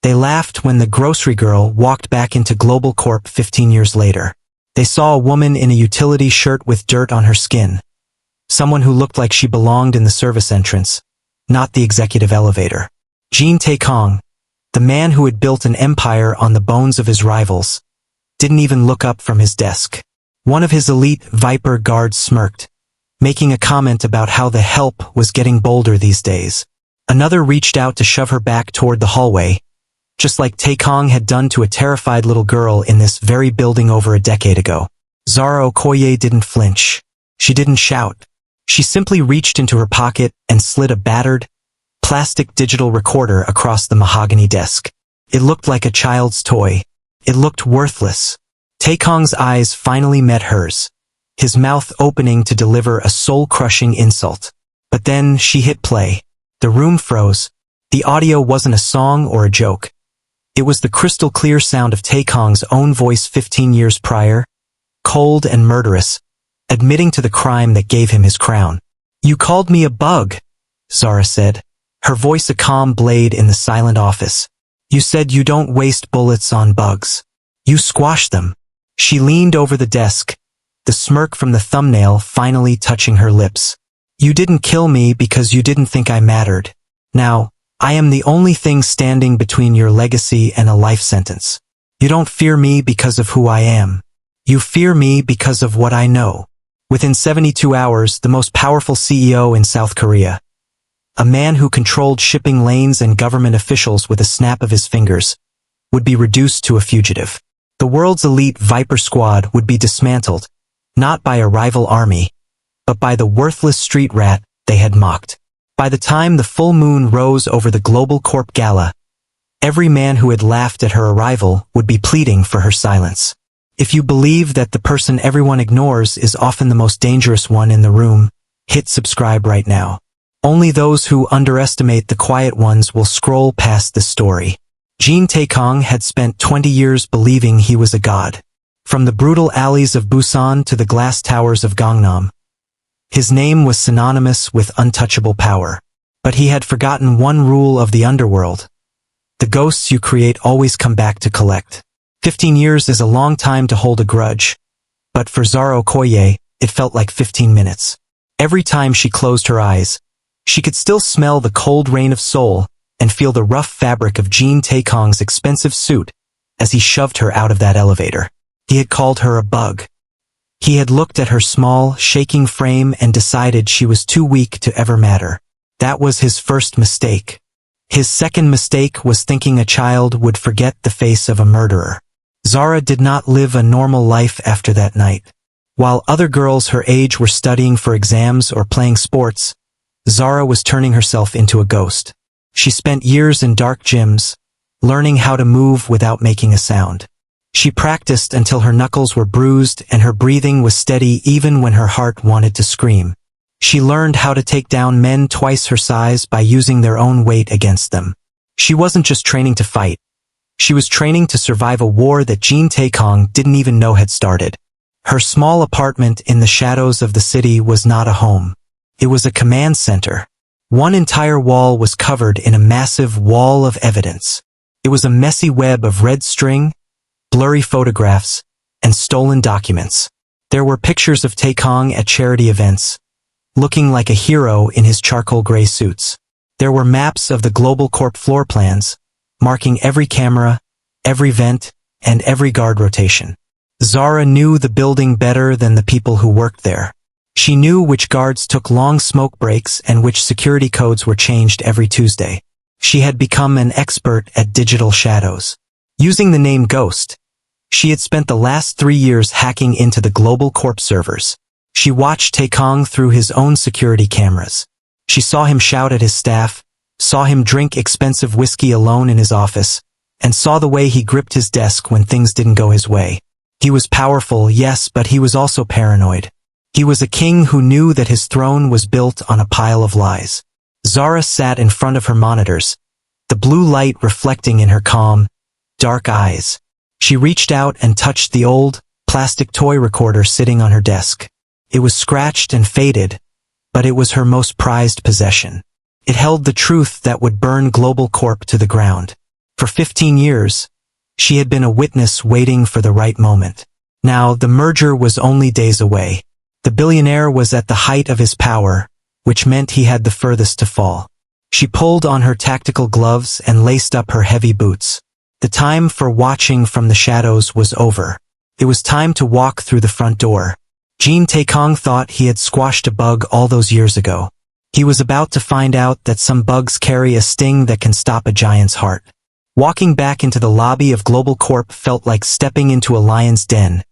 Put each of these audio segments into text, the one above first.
They laughed when the grocery girl walked back into Global Corp 15 years later. They saw a woman in a utility shirt with dirt on her skin. Someone who looked like she belonged in the service entrance, not the executive elevator. Jin Tae-kong, the man who had built an empire on the bones of his rivals, didn't even look up from his desk. One of his elite Viper guards smirked, making a comment about how the help was getting bolder these days. Another reached out to shove her back toward the hallway, just like Tae-kong had done to a terrified little girl in this very building over a decade ago. Zara Okoye didn't flinch. She didn't shout. She simply reached into her pocket and slid a battered, plastic digital recorder across the mahogany desk. It looked like a child's toy. It looked worthless. Tae-kong's eyes finally met hers, his mouth opening to deliver a soul-crushing insult. But then she hit play. The room froze. The audio wasn't a song or a joke. It was the crystal-clear sound of Tae-kong's own voice 15 years prior, cold and murderous, admitting to the crime that gave him his crown. "You called me a bug," Zara said, her voice a calm blade in the silent office. "You said you don't waste bullets on bugs. You squash them." She leaned over the desk, the smirk from the thumbnail finally touching her lips. "You didn't kill me because you didn't think I mattered. Now, I am the only thing standing between your legacy and a life sentence. You don't fear me because of who I am. You fear me because of what I know." Within 72 hours, the most powerful CEO in South Korea, a man who controlled shipping lanes and government officials with a snap of his fingers, would be reduced to a fugitive. The world's elite Viper squad would be dismantled, not by a rival army, but by the worthless street rat they had mocked. By the time the full moon rose over the Global Corp gala, every man who had laughed at her arrival would be pleading for her silence. If you believe that the person everyone ignores is often the most dangerous one in the room, hit subscribe right now. Only those who underestimate the quiet ones will scroll past this story. Jin Tae-kong had spent 20 years believing he was a god. From the brutal alleys of Busan to the glass towers of Gangnam, his name was synonymous with untouchable power. But he had forgotten one rule of the underworld. The ghosts you create always come back to collect. 15 years is a long time to hold a grudge, but for Zara Okoye, it felt like 15 minutes. Every time she closed her eyes, she could still smell the cold rain of Seoul and feel the rough fabric of Jin Tae-kong's expensive suit as he shoved her out of that elevator. He had called her a bug. He had looked at her small, shaking frame and decided she was too weak to ever matter. That was his first mistake. His second mistake was thinking a child would forget the face of a murderer. Zara did not live a normal life after that night. While other girls her age were studying for exams or playing sports, Zara was turning herself into a ghost. She spent years in dark gyms, learning how to move without making a sound. She practiced until her knuckles were bruised and her breathing was steady even when her heart wanted to scream. She learned how to take down men twice her size by using their own weight against them. She wasn't just training to fight. She was training to survive a war that Jin Tae-kong didn't even know had started. Her small apartment in the shadows of the city was not a home. It was a command center. One entire wall was covered in a massive wall of evidence. It was a messy web of red string, blurry photographs, and stolen documents. There were pictures of Tae-kong at charity events, looking like a hero in his charcoal gray suits. There were maps of the Global Corp floor plans, marking every camera, every vent, and every guard rotation. Zara knew the building better than the people who worked there. She knew which guards took long smoke breaks and which security codes were changed every Tuesday. She had become an expert at digital shadows. Using the name Ghost, she had spent the last 3 years hacking into the Global Corp servers. She watched Tae-kong through his own security cameras. She saw him shout at his staff, saw him drink expensive whiskey alone in his office, and saw the way he gripped his desk when things didn't go his way. He was powerful, yes, but he was also paranoid. He was a king who knew that his throne was built on a pile of lies. Zara sat in front of her monitors, the blue light reflecting in her calm, dark eyes. She reached out and touched the old, plastic toy recorder sitting on her desk. It was scratched and faded, but it was her most prized possession. It held the truth that would burn Global Corp to the ground. For 15 years, she had been a witness waiting for the right moment. Now, the merger was only days away. The billionaire was at the height of his power, which meant he had the furthest to fall. She pulled on her tactical gloves and laced up her heavy boots. The time for watching from the shadows was over. It was time to walk through the front door. Jin Taekong thought he had squashed a bug all those years ago. He was about to find out that some bugs carry a sting that can stop a giant's heart. Walking back into the lobby of Global Corp felt like stepping into a lion's den.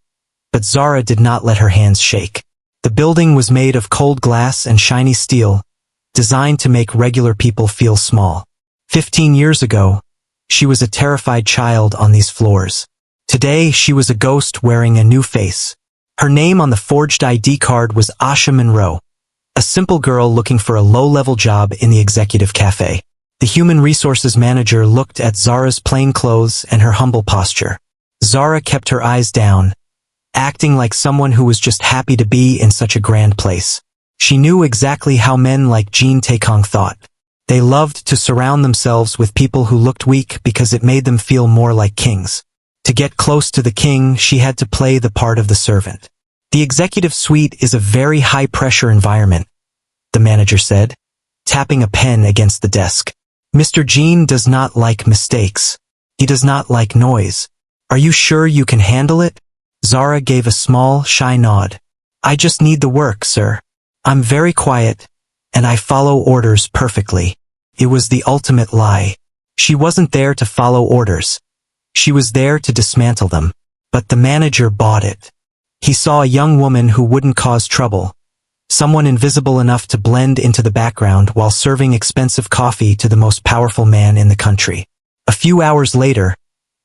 But Zara did not let her hands shake. The building was made of cold glass and shiny steel, designed to make regular people feel small. 15 years ago, she was a terrified child on these floors. Today, she was a ghost wearing a new face. Her name on the forged ID card was Asha Monroe, a simple girl looking for a low-level job in the executive cafe. The human resources manager looked at Zara's plain clothes and her humble posture. Zara kept her eyes down, acting like someone who was just happy to be in such a grand place. She knew exactly how men like Jin Taekong thought. They loved to surround themselves with people who looked weak because it made them feel more like kings. To get close to the king, she had to play the part of the servant. The executive suite is a very high-pressure environment, the manager said, tapping a pen against the desk. Mr. Jin does not like mistakes. He does not like noise. Are you sure you can handle it? Zara gave a small, shy nod. I just need the work, sir. I'm very quiet, and I follow orders perfectly. It was the ultimate lie. She wasn't there to follow orders. She was there to dismantle them. But the manager bought it. He saw a young woman who wouldn't cause trouble, someone invisible enough to blend into the background while serving expensive coffee to the most powerful man in the country. A few hours later,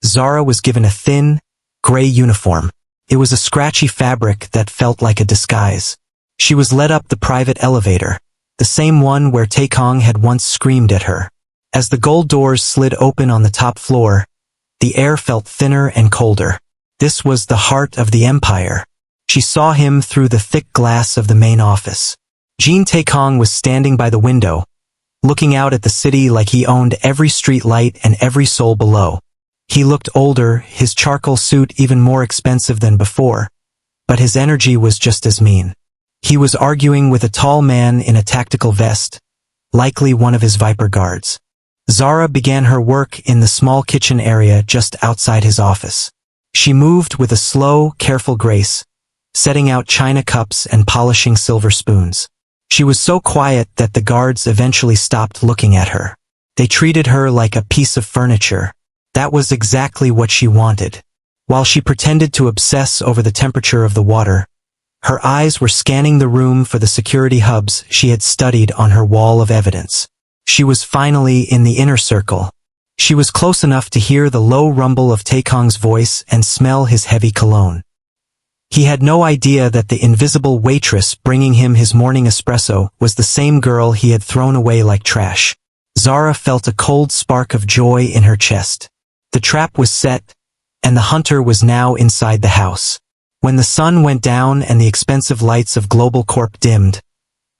Zara was given a thin, gray uniform. It was a scratchy fabric that felt like a disguise. She was led up the private elevator, the same one where Taekong had once screamed at her. As the gold doors slid open on the top floor, the air felt thinner and colder. This was the heart of the empire. She saw him through the thick glass of the main office. Jin Taekong was standing by the window, looking out at the city like he owned every street light and every soul below. He looked older, his charcoal suit even more expensive than before, but his energy was just as mean. He was arguing with a tall man in a tactical vest, likely one of his Viper guards. Zara began her work in the small kitchen area just outside his office. She moved with a slow, careful grace, setting out china cups and polishing silver spoons. She was so quiet that the guards eventually stopped looking at her. They treated her like a piece of furniture. That was exactly what she wanted. While she pretended to obsess over the temperature of the water, her eyes were scanning the room for the security hubs she had studied on her wall of evidence. She was finally in the inner circle. She was close enough to hear the low rumble of Taekong's voice and smell his heavy cologne. He had no idea that the invisible waitress bringing him his morning espresso was the same girl he had thrown away like trash. Zara felt a cold spark of joy in her chest. The trap was set, and the hunter was now inside the house. When the sun went down and the expensive lights of Global Corp dimmed,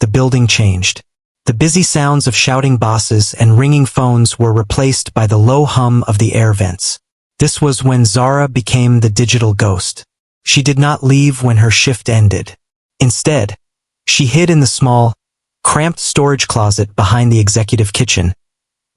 the building changed. The busy sounds of shouting bosses and ringing phones were replaced by the low hum of the air vents. This was when Zara became the digital ghost. She did not leave when her shift ended. Instead, she hid in the small, cramped storage closet behind the executive kitchen,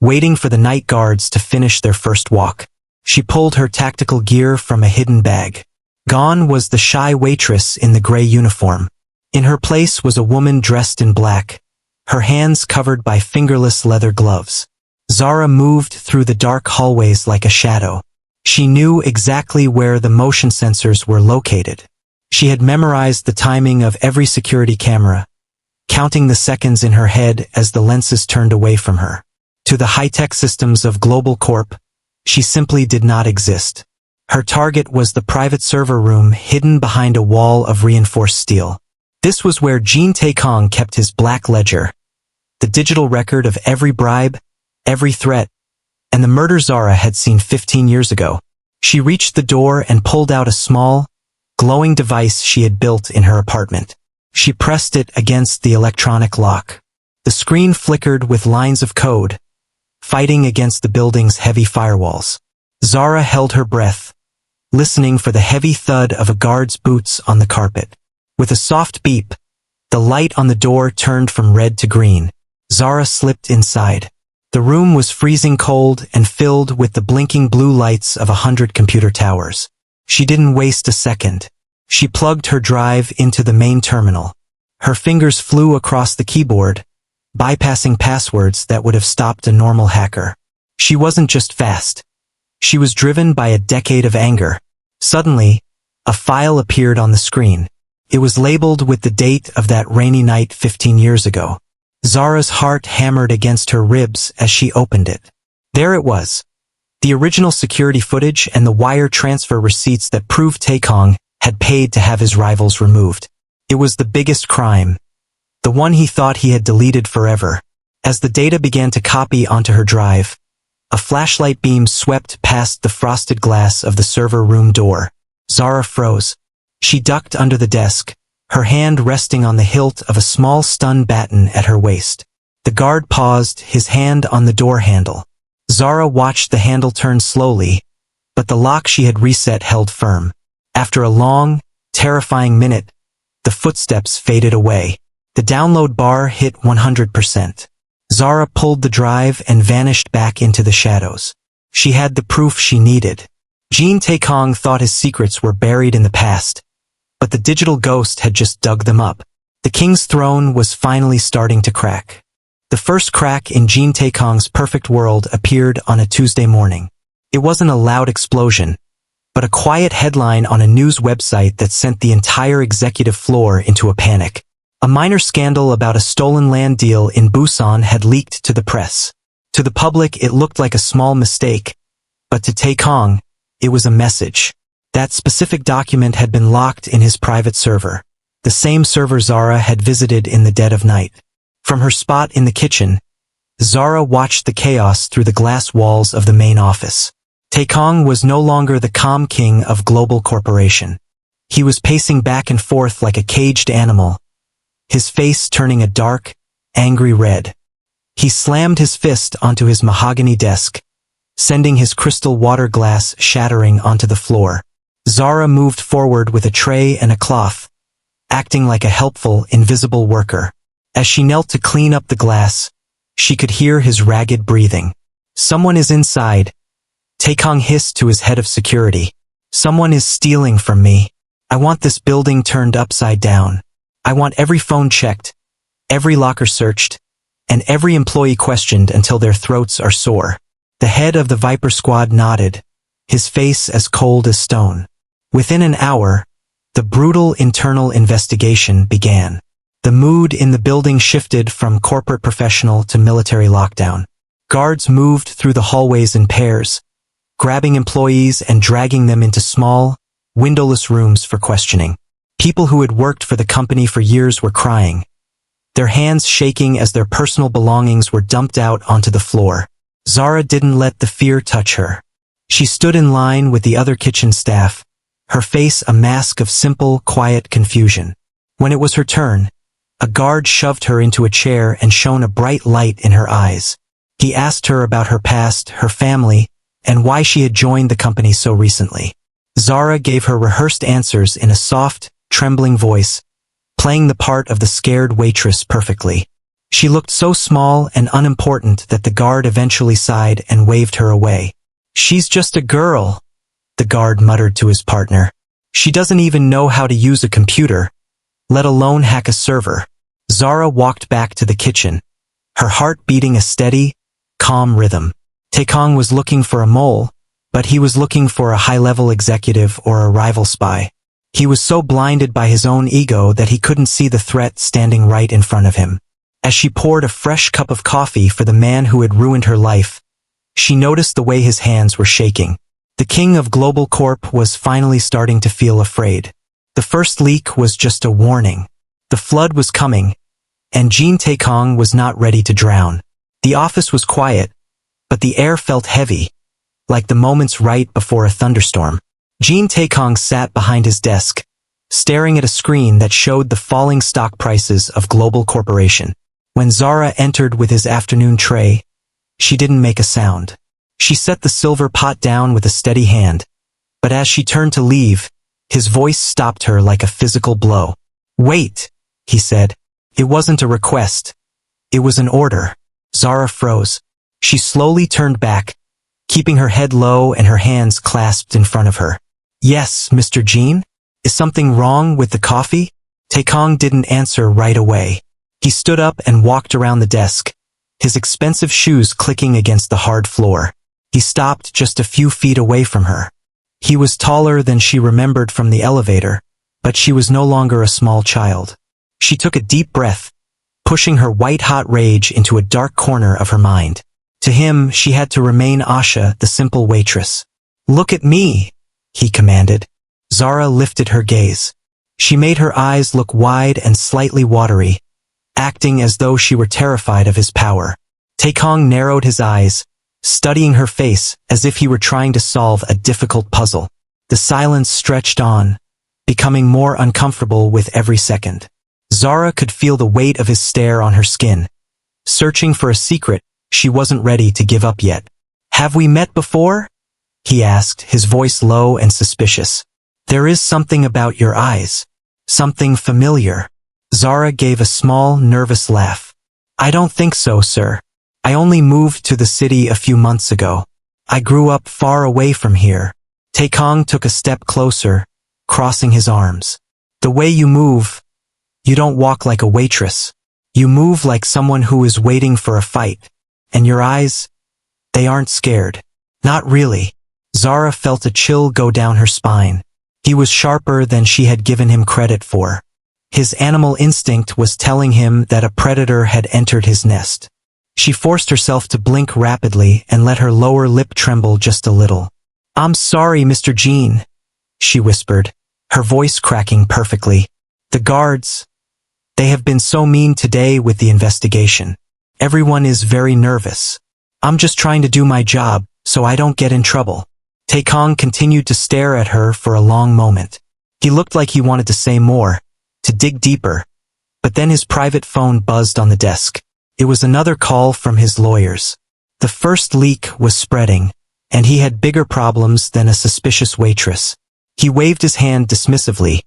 waiting for the night guards to finish their first walk. She pulled her tactical gear from a hidden bag. Gone was the shy waitress in the gray uniform. In her place was a woman dressed in black, her hands covered by fingerless leather gloves. Zara moved through the dark hallways like a shadow. She knew exactly where the motion sensors were located. She had memorized the timing of every security camera, counting the seconds in her head as the lenses turned away from her. To the high-tech systems of Global Corp, she simply did not exist. Her target was the private server room hidden behind a wall of reinforced steel. This was where Jin Taekong kept his black ledger, the digital record of every bribe, every threat, and the murder Zara had seen 15 years ago. She reached the door and pulled out a small, glowing device she had built in her apartment. She pressed it against the electronic lock. The screen flickered with lines of code, fighting against the building's heavy firewalls. Zara held her breath, listening for the heavy thud of a guard's boots on the carpet. With a soft beep, the light on the door turned from red to green. Zara slipped inside. The room was freezing cold and filled with the blinking blue lights of 100 computer towers. She didn't waste a second. She plugged her drive into the main terminal. Her fingers flew across the keyboard, bypassing passwords that would have stopped a normal hacker. She wasn't just fast. She was driven by a decade of anger. Suddenly, a file appeared on the screen. It was labeled with the date of that rainy night 15 years ago. Zara's heart hammered against her ribs as she opened it. There it was. The original security footage and the wire transfer receipts that proved Taekong had paid to have his rivals removed. It was the biggest crime. The one he thought he had deleted forever. As the data began to copy onto her drive, a flashlight beam swept past the frosted glass of the server room door. Zara froze. She ducked under the desk, her hand resting on the hilt of a small stun baton at her waist. The guard paused, his hand on the door handle. Zara watched the handle turn slowly, but the lock she had reset held firm. After a long, terrifying minute, the footsteps faded away. The download bar hit 100%. Zara pulled the drive and vanished back into the shadows. She had the proof she needed. Jean Taekong thought his secrets were buried in the past, but the digital ghost had just dug them up. The king's throne was finally starting to crack. The first crack in Jean Taekong's perfect world appeared on a Tuesday morning. It wasn't a loud explosion, but a quiet headline on a news website that sent the entire executive floor into a panic. A minor scandal about a stolen land deal in Busan had leaked to the press. To the public, it looked like a small mistake, but to Taekong, it was a message. That specific document had been locked in his private server, the same server Zara had visited in the dead of night. From her spot in the kitchen, Zara watched the chaos through the glass walls of the main office. Taekong was no longer the calm king of global corporation. He was pacing back and forth like a caged animal, his face turning a dark, angry red. He slammed his fist onto his mahogany desk, sending his crystal water glass shattering onto the floor. Zara moved forward with a tray and a cloth, acting like a helpful, invisible worker. As she knelt to clean up the glass, she could hear his ragged breathing. "Someone is inside," Taekong hissed to his head of security. "Someone is stealing from me. I want this building turned upside down. I want every phone checked, every locker searched, and every employee questioned until their throats are sore." The head of the Viper Squad nodded, his face as cold as stone. Within an hour, the brutal internal investigation began. The mood in the building shifted from corporate professional to military lockdown. Guards moved through the hallways in pairs, grabbing employees and dragging them into small, windowless rooms for questioning. People who had worked for the company for years were crying, their hands shaking as their personal belongings were dumped out onto the floor. Zara didn't let the fear touch her. She stood in line with the other kitchen staff, her face a mask of simple, quiet confusion. When it was her turn, a guard shoved her into a chair and shone a bright light in her eyes. He asked her about her past, her family, and why she had joined the company so recently. Zara gave her rehearsed answers in a soft, trembling voice, playing the part of the scared waitress perfectly. She looked so small and unimportant that the guard eventually sighed and waved her away. "She's just a girl," the guard muttered to his partner. "She doesn't even know how to use a computer, let alone hack a server." Zara walked back to the kitchen, her heart beating a steady, calm rhythm. Taekong was looking for a mole, but he was looking for a high-level executive or a rival spy. He was so blinded by his own ego that he couldn't see the threat standing right in front of him. As she poured a fresh cup of coffee for the man who had ruined her life, she noticed the way his hands were shaking. The king of Global Corp was finally starting to feel afraid. The first leak was just a warning. The flood was coming, and Jean Taekong was not ready to drown. The office was quiet, but the air felt heavy, like the moments right before a thunderstorm. Jean Taekong sat behind his desk, staring at a screen that showed the falling stock prices of Global Corporation. When Zara entered with his afternoon tray, She didn't make a sound. She set the silver pot down with a steady hand, but as she turned to leave, his voice stopped her like a physical blow. "Wait," he said. It wasn't a request. It was an order. Zara froze. She slowly turned back, keeping her head low and her hands clasped in front of her. "Yes, Mr. Jean? Is something wrong with the coffee?" Taekong didn't answer right away. He stood up and walked around the desk, his expensive shoes clicking against the hard floor. He stopped just a few feet away from her. He was taller than she remembered from the elevator, but she was no longer a small child. She took a deep breath, pushing her white-hot rage into a dark corner of her mind. To him, she had to remain Asha, the simple waitress. "Look at me," he commanded. Zara lifted her gaze. She made her eyes look wide and slightly watery, acting as though she were terrified of his power. Taekong narrowed his eyes, studying her face as if he were trying to solve a difficult puzzle. The silence stretched on, becoming more uncomfortable with every second. Zara could feel the weight of his stare on her skin. Searching for a secret, she wasn't ready to give up yet. "Have we met before?" he asked, his voice low and suspicious. "There is something about your eyes. Something familiar." Zara gave a small, nervous laugh. "I don't think so, sir. I only moved to the city a few months ago. I grew up far away from here." Taekong took a step closer, crossing his arms. "The way you move, you don't walk like a waitress. You move like someone who is waiting for a fight. And your eyes, they aren't scared." "Not really." Zara felt a chill go down her spine. He was sharper than she had given him credit for. His animal instinct was telling him that a predator had entered his nest. She forced herself to blink rapidly and let her lower lip tremble just a little. "I'm sorry, Mr. Jean," she whispered, her voice cracking perfectly. "The guards, they have been so mean today with the investigation. Everyone is very nervous. I'm just trying to do my job, so I don't get in trouble." Taekong continued to stare at her for a long moment. He looked like he wanted to say more, to dig deeper, but then his private phone buzzed on the desk. It was another call from his lawyers. The first leak was spreading, and he had bigger problems than a suspicious waitress. He waved his hand dismissively,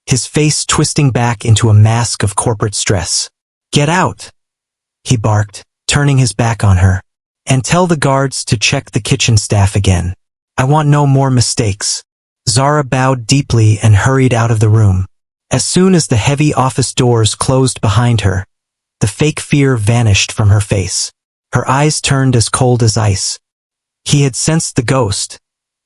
his face twisting back into a mask of corporate stress. "Get out," he barked, turning his back on her. "And tell the guards to check the kitchen staff again. I want no more mistakes." Zara bowed deeply and hurried out of the room. As soon as the heavy office doors closed behind her, the fake fear vanished from her face. Her eyes turned as cold as ice. He had sensed the ghost,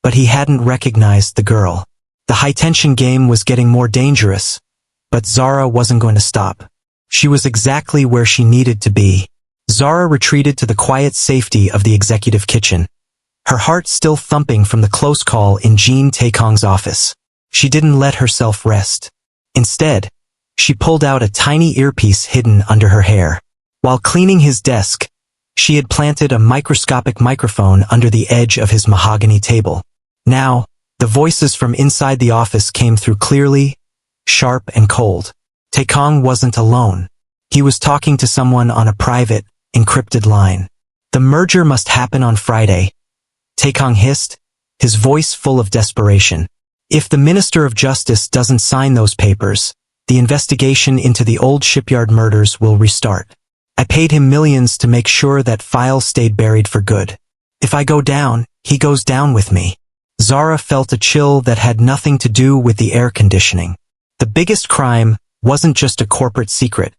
but he hadn't recognized the girl. The high-tension game was getting more dangerous, but Zara wasn't going to stop. She was exactly where she needed to be. Zara retreated to the quiet safety of the executive kitchen, her heart still thumping from the close call in Jean Taekong's office. She didn't let herself rest. Instead, she pulled out a tiny earpiece hidden under her hair. While cleaning his desk, she had planted a microscopic microphone under the edge of his mahogany table. Now, the voices from inside the office came through clearly, sharp and cold. Taekong wasn't alone. He was talking to someone on a private, encrypted line. "The merger must happen on Friday," Taekong hissed, his voice full of desperation. "If the Minister of Justice doesn't sign those papers, the investigation into the old shipyard murders will restart. I paid him millions to make sure that file stayed buried for good. If I go down, he goes down with me." Zara felt a chill that had nothing to do with the air conditioning. The biggest crime wasn't just a corporate secret.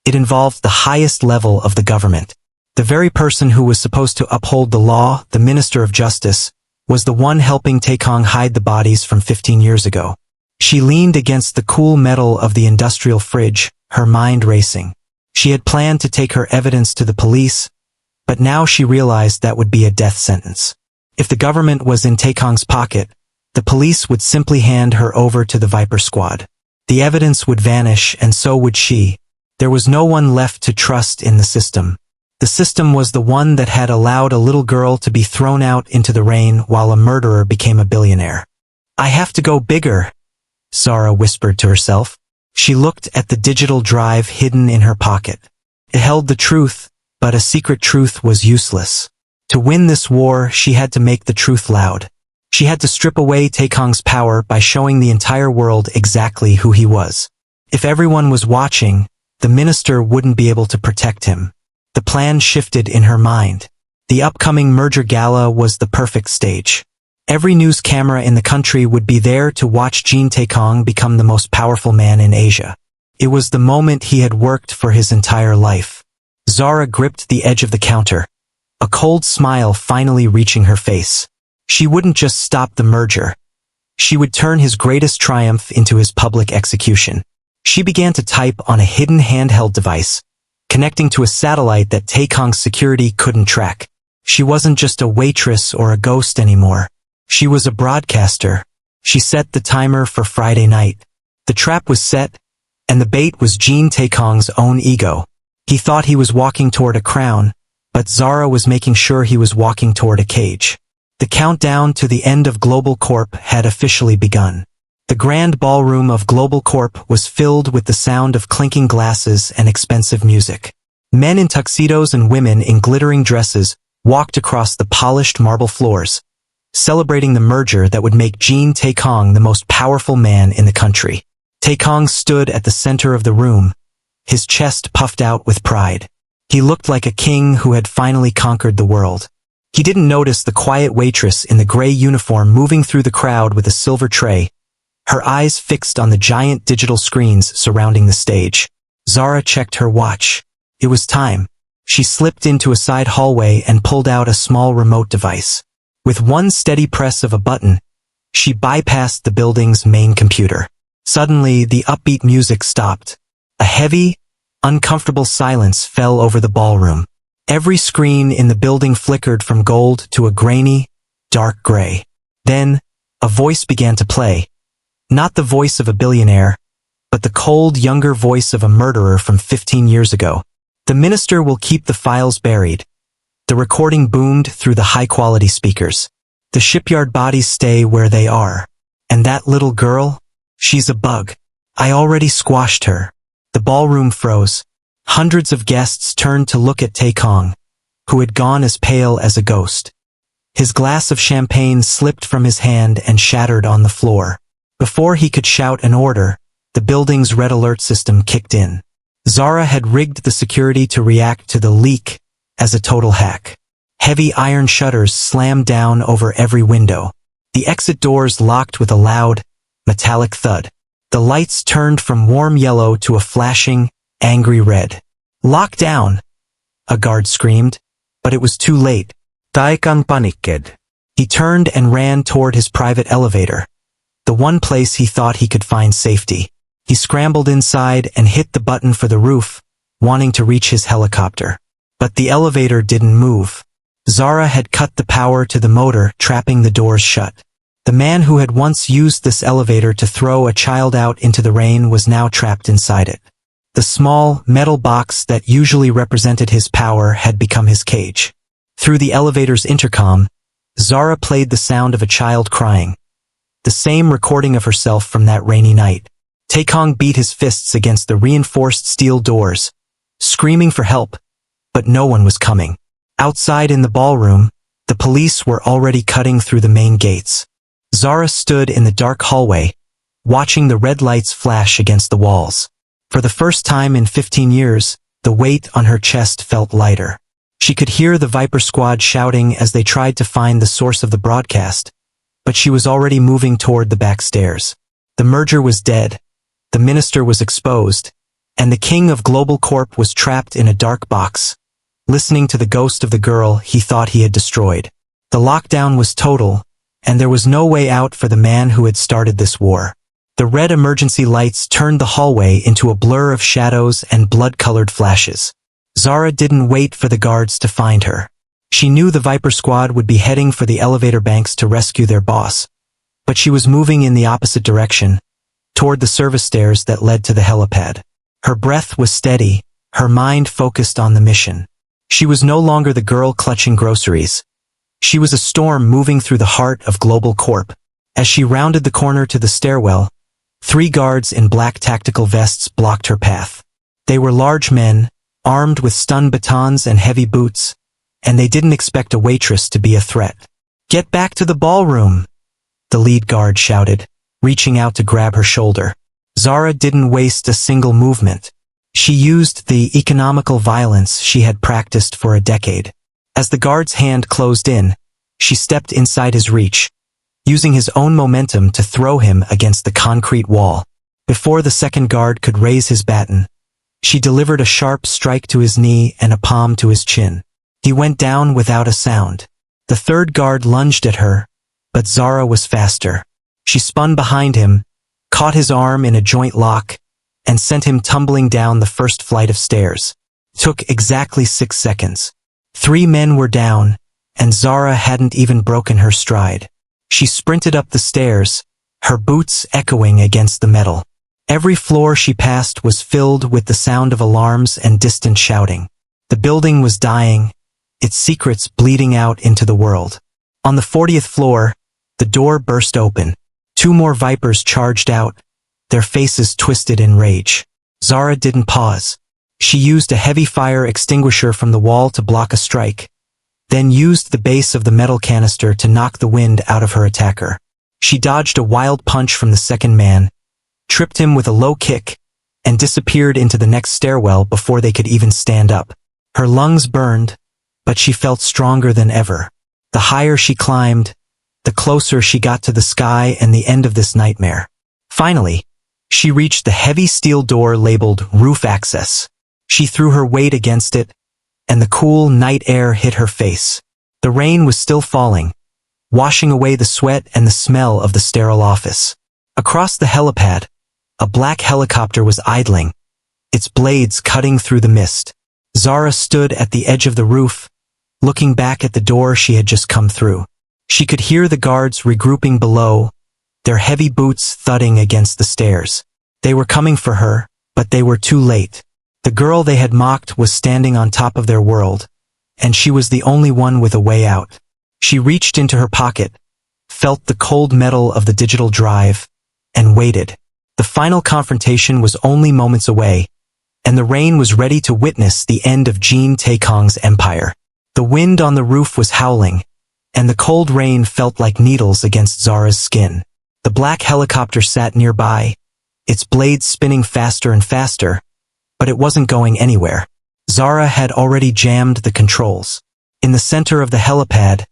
It involved the highest level of the government. The very person who was supposed to uphold the law, the Minister of Justice, was the one helping Taekong hide the bodies from 15 years ago. She leaned against the cool metal of the industrial fridge, her mind racing. She had planned to take her evidence to the police, but now she realized that would be a death sentence. If the government was in Taekong's pocket, the police would simply hand her over to the Viper Squad. The evidence would vanish, and so would she. There was no one left to trust in the system. The system was the one that had allowed a little girl to be thrown out into the rain while a murderer became a billionaire. "I have to go bigger," Zara whispered to herself. She looked at the digital drive hidden in her pocket. It held the truth, But a secret truth was useless. To win this war, she had to make the truth loud. She had to strip away Taekong's power by showing the entire world exactly who he was. If everyone was watching, the minister wouldn't be able to protect him. The plan shifted in her mind. The upcoming merger gala was the perfect stage. Every news camera in the country would be there to watch Jin Taekong become the most powerful man in Asia. It was the moment he had worked for his entire life. Zara gripped the edge of the counter, a cold smile finally reaching her face. She wouldn't just stop the merger. She would turn his greatest triumph into his public execution. She began to type on a hidden handheld device, connecting to a satellite that Taekong's security couldn't track. She wasn't just a waitress or a ghost anymore. She was a broadcaster. She set the timer for Friday night. The trap was set, and the bait was Jin Taekong's own ego. He thought he was walking toward a crown, but Zara was making sure he was walking toward a cage. The countdown to the end of Global Corp had officially begun. The grand ballroom of Global Corp was filled with the sound of clinking glasses and expensive music. Men in tuxedos and women in glittering dresses walked across the polished marble floors, celebrating the merger that would make Jin Taekong the most powerful man in the country. Taekong stood at the center of the room, his chest puffed out with pride. He looked like a king who had finally conquered the world. He didn't notice the quiet waitress in the gray uniform moving through the crowd with a silver tray, her eyes fixed on the giant digital screens surrounding the stage. Zara checked her watch. It was time. She slipped into a side hallway and pulled out a small remote device. With one steady press of a button, she bypassed the building's main computer. Suddenly, the upbeat music stopped. A heavy, uncomfortable silence fell over the ballroom. Every screen in the building flickered from gold to a grainy, dark gray. Then, a voice began to play. Not the voice of a billionaire, but the cold, younger voice of a murderer from 15 years ago. The minister will keep the files buried. The recording boomed through the high-quality speakers. The shipyard bodies stay where they are. And that little girl? She's a bug. I already squashed her. The ballroom froze. Hundreds of guests turned to look at Taekong, who had gone as pale as a ghost. His glass of champagne slipped from his hand and shattered on the floor. Before he could shout an order, the building's red alert system kicked in. Zara had rigged the security to react to the leak as a total hack. Heavy iron shutters slammed down over every window. The exit doors locked with a loud, metallic thud. The lights turned from warm yellow to a flashing, angry red. "Lock down!" a guard screamed, but it was too late. Taekong panicked. He turned and ran toward his private elevator, the one place he thought he could find safety. He scrambled inside and hit the button for the roof, wanting to reach his helicopter. But the elevator didn't move. Zara had cut the power to the motor, trapping the doors shut. The man who had once used this elevator to throw a child out into the rain was now trapped inside it. The small, metal box that usually represented his power had become his cage. Through the elevator's intercom, Zara played the sound of a child crying. The same recording of herself from that rainy night. Taekong beat his fists against the reinforced steel doors, screaming for help, but no one was coming. Outside in the ballroom, the police were already cutting through the main gates. Zara stood in the dark hallway, watching the red lights flash against the walls. For the first time in 15 years, the weight on her chest felt lighter. She could hear the Viper Squad shouting as they tried to find the source of the broadcast, but she was already moving toward the back stairs. The merger was dead, the minister was exposed, and the king of Global Corp was trapped in a dark box, listening to the ghost of the girl he thought he had destroyed. The lockdown was total, and there was no way out for the man who had started this war. The red emergency lights turned the hallway into a blur of shadows and blood-colored flashes. Zara didn't wait for the guards to find her. She knew the Viper Squad would be heading for the elevator banks to rescue their boss, but she was moving in the opposite direction, toward the service stairs that led to the helipad. Her breath was steady, her mind focused on the mission. She was no longer the girl clutching groceries. She was a storm moving through the heart of Global Corp. As she rounded the corner to the stairwell, 3 guards in black tactical vests blocked her path. They were large men, armed with stun batons and heavy boots, and they didn't expect a waitress to be a threat. "Get back to the ballroom," the lead guard shouted, reaching out to grab her shoulder. Zara didn't waste a single movement. She used the economical violence she had practiced for a decade. As the guard's hand closed in, she stepped inside his reach, using his own momentum to throw him against the concrete wall. Before the second guard could raise his baton, she delivered a sharp strike to his knee and a palm to his chin. He went down without a sound. The third guard lunged at her, but Zara was faster. She spun behind him, caught his arm in a joint lock, and sent him tumbling down the first flight of stairs. It took exactly 6 seconds. 3 men were down, and Zara hadn't even broken her stride. She sprinted up the stairs, her boots echoing against the metal. Every floor she passed was filled with the sound of alarms and distant shouting. The building was dying, its secrets bleeding out into the world. On the 40th floor, the door burst open. 2 more vipers charged out, their faces twisted in rage. Zara didn't pause. She used a heavy fire extinguisher from the wall to block a strike, then used the base of the metal canister to knock the wind out of her attacker. She dodged a wild punch from the second man, tripped him with a low kick, and disappeared into the next stairwell before they could even stand up. Her lungs burned, but she felt stronger than ever. The higher she climbed, the closer she got to the sky and the end of this nightmare. Finally, she reached the heavy steel door labeled Roof Access. She threw her weight against it, and the cool night air hit her face. The rain was still falling, washing away the sweat and the smell of the sterile office. Across the helipad, a black helicopter was idling, its blades cutting through the mist. Zara stood at the edge of the roof, looking back at the door she had just come through. She could hear the guards regrouping below, their heavy boots thudding against the stairs. They were coming for her, but they were too late. The girl they had mocked was standing on top of their world, and she was the only one with a way out. She reached into her pocket, felt the cold metal of the digital drive, and waited. The final confrontation was only moments away, and the rain was ready to witness the end of Jin Taekong's empire. The wind on the roof was howling, and the cold rain felt like needles against Zara's skin. The black helicopter sat nearby, its blades spinning faster and faster, but it wasn't going anywhere. Zara had already jammed the controls. In the center of the helipad,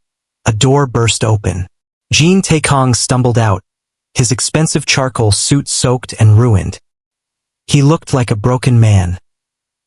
a door burst open. Jin Taekong stumbled out, his expensive charcoal suit soaked and ruined. He looked like a broken man,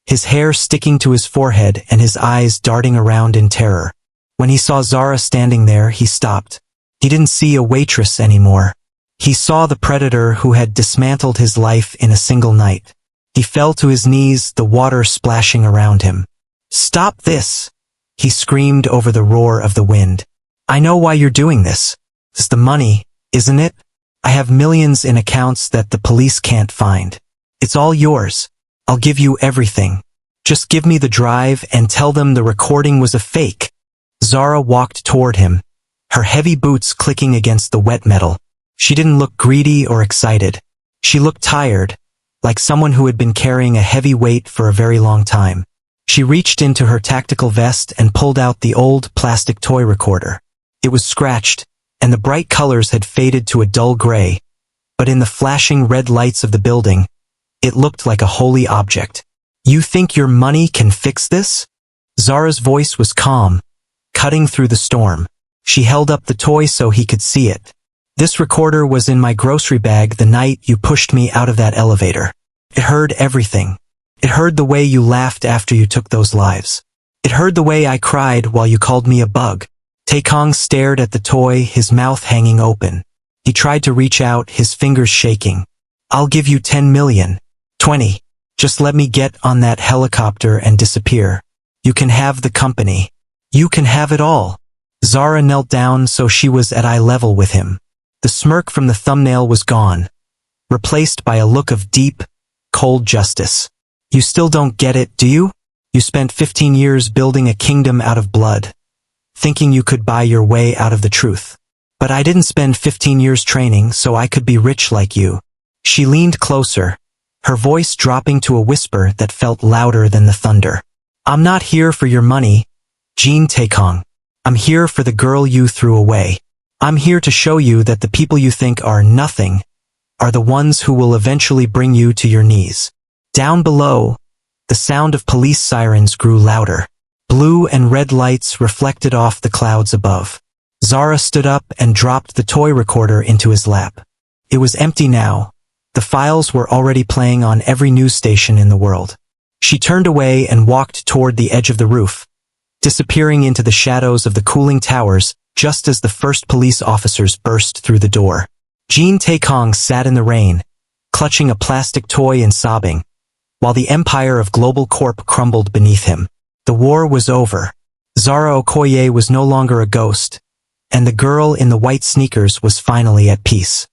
his hair sticking to his forehead and his eyes darting around in terror. When he saw Zara standing there, he stopped. He didn't see a waitress anymore. He saw the predator who had dismantled his life in a single night. He fell to his knees, the water splashing around him. "Stop this!" he screamed over the roar of the wind. "I know why you're doing this. It's the money, isn't it? I have millions in accounts that the police can't find. It's all yours. I'll give you everything. Just give me the drive and tell them the recording was a fake." Zara walked toward him, her heavy boots clicking against the wet metal. She didn't look greedy or excited. She looked tired, like someone who had been carrying a heavy weight for a very long time. She reached into her tactical vest and pulled out the old plastic toy recorder. It was scratched, and the bright colors had faded to a dull gray, but in the flashing red lights of the building, it looked like a holy object. "You think your money can fix this?" Zara's voice was calm, cutting through the storm. She held up the toy so he could see it. "This recorder was in my grocery bag the night you pushed me out of that elevator. It heard everything. It heard the way you laughed after you took those lives. It heard the way I cried while you called me a bug." Taekong stared at the toy, his mouth hanging open. He tried to reach out, his fingers shaking. "I'll give you 10 million. 20. Just let me get on that helicopter and disappear. You can have the company. You can have it all." Zara knelt down so she was at eye level with him. The smirk from the thumbnail was gone, replaced by a look of deep, cold justice. "You still don't get it, do you? You spent 15 years building a kingdom out of blood, thinking you could buy your way out of the truth. But I didn't spend 15 years training so I could be rich like you." She leaned closer, her voice dropping to a whisper that felt louder than the thunder. I'm not here for your money, Jin Taekong. I'm here for the girl you threw away. I'm here to show you that the people you think are nothing are the ones who will eventually bring you to your knees. Down below, the sound of police sirens grew louder. Blue and red lights reflected off the clouds above. Zara stood up and dropped the toy recorder into his lap. It was empty now. The files were already playing on every news station in the world. She turned away and walked toward the edge of the roof, disappearing into the shadows of the cooling towers just as the first police officers burst through the door. Jin Taekong sat in the rain, clutching a plastic toy and sobbing, while the empire of Global Corp crumbled beneath him. The war was over. Zara Okoye was no longer a ghost, and the girl in the white sneakers was finally at peace.